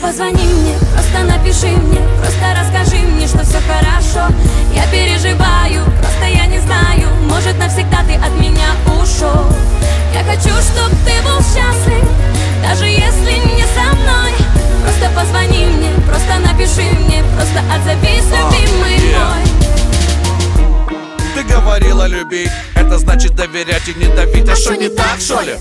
Позвони мне, просто напиши мне, просто расскажи мне, что все хорошо. Я переживаю, просто я не знаю, может навсегда ты от меня ушел. Я хочу, чтоб ты был счастлив, даже если не со мной. Просто позвони мне, просто напиши мне, просто отзовись, любимый мой. Ты говорила любить, это значит доверять и не давить. А что не так, что ли?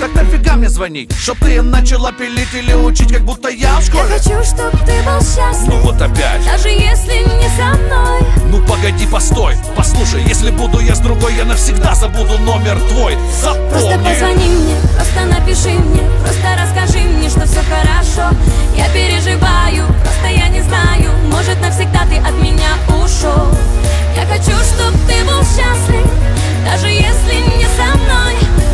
Так нафига мне звонить? Чтоб ты начала пилить или учить, как будто я в школе? Я хочу, чтоб ты был счастлив, ну вот опять, даже если не со мной. Ну погоди, постой, послушай, если буду я с другой, я навсегда забуду номер твой. Запомни. Просто позвони мне, просто напиши мне, просто расскажи мне, что все хорошо. Я переживаю, просто я не знаю, может навсегда ты от меня ушел. Я хочу, чтоб ты был счастлив, даже если не со мной.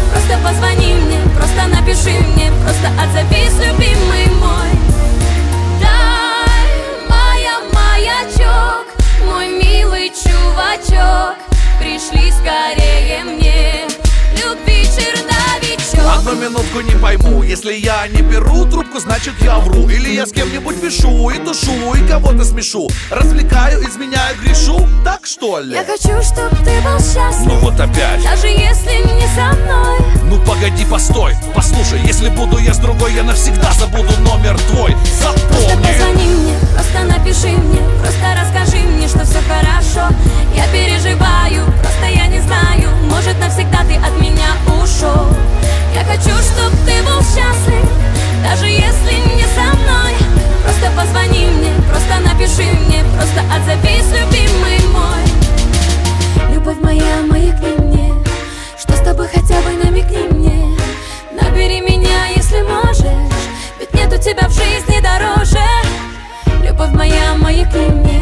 Просто позвони мне, просто напиши мне, просто отзовись, любимый мой. Дай, моя маячок, мой милый чувачок, пришли скорее мне, любви черновичок. Одну минутку не пойму, если я не беру трубку, значит я вру. Или я с кем-нибудь пишу и тушу, и кого-то смешу, развлекаю, изменяю, грешу, так что ли? Я хочу, чтоб ты был счастлив, ну вот опять, даже если не со мной. Ну погоди, постой, послушай, если буду я с другой, я навсегда забуду номер твой. Запомни. Просто позвони мне, просто напиши мне, просто расскажи мне, что все хорошо. Я переживаю, просто я не знаю, может навсегда ты от меня ушел. Я хочу, чтоб ты был счастлив, даже если не со мной. Просто позвони мне, просто напиши мне, просто отзовись, любимый мой. Любовь моя, маякни мне, что с тобой хотя бы намекни мне. Набери меня, если можешь, ведь нету тебя в жизни дороже. Любовь моя, маякни мне,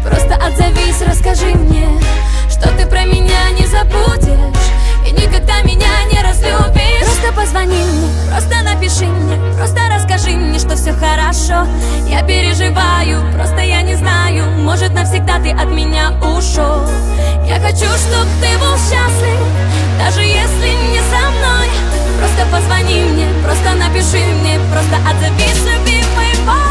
просто отзовись, расскажи мне, что ты про меня не забудешь и никогда меня не разлюбишь. Просто позвони мне, просто напиши мне, просто расскажи мне, что все хорошо. Я переживаю, просто я не знаю, может навсегда ты от меня ушел. Я хочу, чтоб ты был счастлив, даже если не со мной. Просто позвони мне, просто напиши мне, просто отзовись, любимый мой.